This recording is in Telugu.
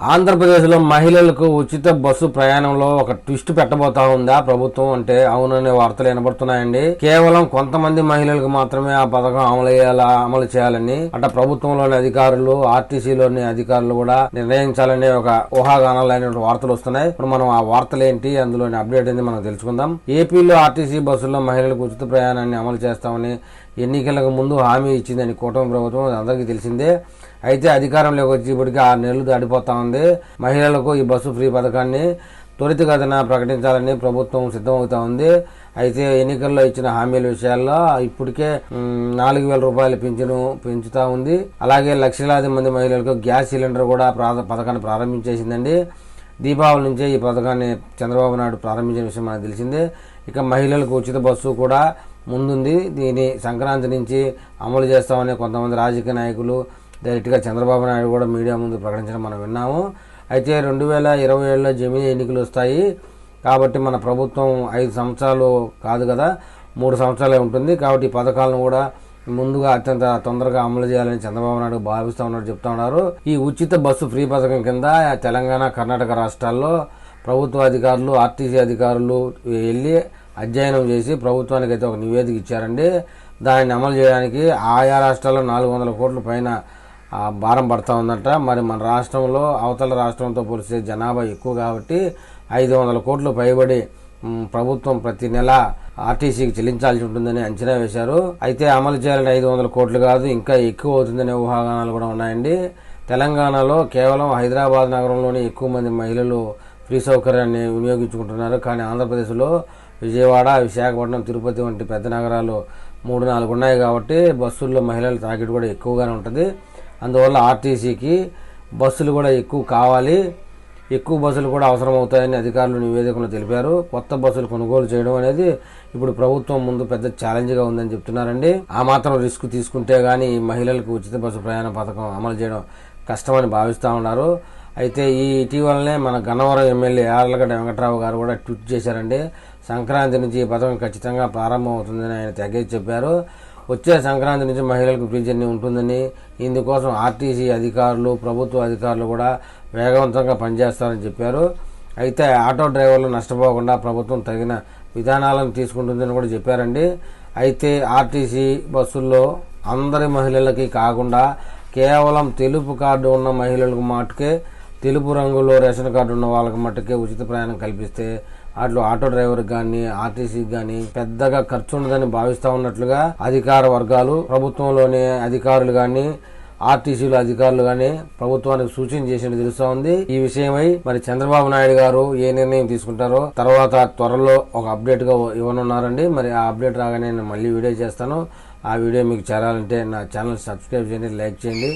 ఆంధ్రప్రదేశ్లో మహిళలకు ఉచిత బస్సు ప్రయాణంలో ఒక ట్విస్ట్ పెట్టబోతా ఉందా ప్రభుత్వం అంటే అవుననే వార్తలు వినబడుతున్నాయండి. కేవలం కొంతమంది మహిళలకు మాత్రమే ఆ పథకం అమలు చేయాలని అట ప్రభుత్వంలోని అధికారులు, ఆర్టీసీలోని అధికారులు కూడా నిర్ణయించాలనే ఒక ఊహాగానాలైన వార్తలు వస్తున్నాయి. ఇప్పుడు మనం ఆ వార్తలు ఏంటి, అందులోని అప్డేట్ ఏంటి మనం తెలుసుకుందాం. ఏపీలో ఆర్టీసీ బస్సుల్లో మహిళలకు ఉచిత ప్రయాణాన్ని అమలు చేస్తామని ఎన్నికలకు ముందు హామీ ఇచ్చిందని కూటమి ప్రభుత్వం అందరికీ తెలిసిందే. అయితే అధికారంలోకి వచ్చి ఇప్పటికీ 6 నెలలు దాటిపోతా ఉంది. మహిళలకు ఈ బస్సు ఫ్రీ పథకాన్ని త్వరితగతిన ప్రకటించాలని ప్రభుత్వం సిద్ధమవుతా ఉంది. అయితే ఎన్నికల్లో ఇచ్చిన హామీల విషయాల్లో ఇప్పటికే 4,000 రూపాయల పింఛను పెంచుతా ఉంది. అలాగే లక్షలాది మంది మహిళలకు గ్యాస్ సిలిండర్ కూడా పథకాన్ని ప్రారంభించేసిందండి. దీపావళి నుంచే ఈ పథకాన్ని చంద్రబాబు నాయుడు ప్రారంభించిన విషయం మనకు తెలిసిందే. ఇక మహిళలకు ఉచిత బస్సు కూడా ముందుంది. దీని సంక్రాంతి నుంచి అమలు చేస్తామని కొంతమంది రాజకీయ నాయకులు డైరెక్ట్గా చంద్రబాబు నాయుడు కూడా మీడియా ముందు ప్రకటించడం మనం విన్నాము. అయితే 2027లో జమిలీ ఎన్నికలు వస్తాయి కాబట్టి మన ప్రభుత్వం 5 సంవత్సరాలు కాదు కదా, 3 సంవత్సరాలే ఉంటుంది. కాబట్టి ఈ పథకాలను కూడా ముందుగా అత్యంత తొందరగా అమలు చేయాలని చంద్రబాబు నాయుడు భావిస్తూ ఉన్నట్టు చెప్తా ఉన్నారు. ఈ ఉచిత బస్సు ఫ్రీ పథకం కింద తెలంగాణ, కర్ణాటక రాష్ట్రాల్లో ప్రభుత్వ అధికారులు, ఆర్టీసీ అధికారులు వెళ్ళి అధ్యయనం చేసి ప్రభుత్వానికి అయితే ఒక నివేదిక ఇచ్చారండి. దానిని అమలు చేయడానికి ఆయా రాష్ట్రాల్లో 400 కోట్ల పైన భారం పడతా ఉందంట. మరి మన రాష్ట్రంలో అవతల రాష్ట్రంతో పోలిస్తే జనాభా ఎక్కువ కాబట్టి 500 కోట్లు పైబడి ప్రభుత్వం ప్రతి నెల ఆర్టీసీకి చెల్లించాల్సి ఉంటుందని అంచనా వేశారు. అయితే అమలు చేయాలంటే 500 కోట్లు కాదు, ఇంకా ఎక్కువ అవుతుందనే ఊహాగానాలు కూడా ఉన్నాయండి. తెలంగాణలో కేవలం హైదరాబాద్ నగరంలోనే ఎక్కువ మంది మహిళలు ఫ్రీ సౌకర్యాన్ని వినియోగించుకుంటున్నారు. కానీ ఆంధ్రప్రదేశ్లో విజయవాడ, విశాఖపట్నం, తిరుపతి వంటి పెద్ద నగరాలు 3-4 ఉన్నాయి కాబట్టి బస్సుల్లో మహిళల తాకిడి కూడా ఎక్కువగానే ఉంటుంది. అందువల్ల ఆర్టీసీకి బస్సులు కూడా ఎక్కువ కావాలి, ఎక్కువ బస్సులు కూడా అవసరం అవుతాయని అధికారులు నివేదికలో తెలిపారు. కొత్త బస్సులు కొనుగోలు చేయడం అనేది ఇప్పుడు ప్రభుత్వం ముందు పెద్ద ఛాలెంజ్గా ఉందని చెప్తున్నారండి. ఆ మాత్రం రిస్క్ తీసుకుంటే గానీ మహిళలకు ఉచిత బస్సు ప్రయాణ పథకం అమలు చేయడం కష్టమని భావిస్తూ ఉన్నారు. అయితే ఈ ఇటీవలనే మన గన్నవరం ఎమ్మెల్యే యార్లగడ్డ వెంకట్రావు గారు కూడా ట్వీట్ చేశారండి. సంక్రాంతి నుంచి ఈ పథకం ఖచ్చితంగా ప్రారంభం అవుతుందని ఆయన తెగేసి చెప్పారు. వచ్చే సంక్రాంతి నుంచి మహిళలకు ఫ్రీ జర్నీ ఉంటుందని, ఇందుకోసం ఆర్టీసీ అధికారులు, ప్రభుత్వ అధికారులు కూడా వేగవంతంగా పనిచేస్తారని చెప్పారు. అయితే ఆటో డ్రైవర్లు నష్టపోకుండా ప్రభుత్వం తగిన విధానాలను తీసుకుంటుందని కూడా చెప్పారండి. అయితే ఆర్టీసీ బస్సుల్లో అందరి మహిళలకి కాకుండా కేవలం తెలుపు కార్డు ఉన్న మహిళలకు మట్టుకే, తెలుపు రంగులో రేషన్ కార్డు ఉన్న వాళ్ళకి మట్టుకే ఉచిత ప్రయాణం కల్పిస్తే అట్లు ఆటో డ్రైవర్కి కానీ, ఆర్టీసీకి కానీ పెద్దగా ఖర్చు ఉండదని భావిస్తూ ఉన్నట్లుగా అధికార వర్గాలు, ప్రభుత్వంలోని అధికారులు కానీ, ఆర్టీసీలో అధికారులు కానీ ప్రభుత్వానికి సూచన చేసినట్టు తెలుస్తా ఉంది. ఈ విషయమై మరి చంద్రబాబు నాయుడు గారు ఏ నిర్ణయం తీసుకుంటారో తర్వాత త్వరలో ఒక అప్డేట్ గా ఇవ్వనున్నారండి. మరి ఆ అప్డేట్ రాగానే నేను మళ్ళీ వీడియో చేస్తాను. ఆ వీడియో మీకు చేరాలంటే నా ఛానల్ సబ్స్క్రైబ్ చేయండి, లైక్ చేయండి.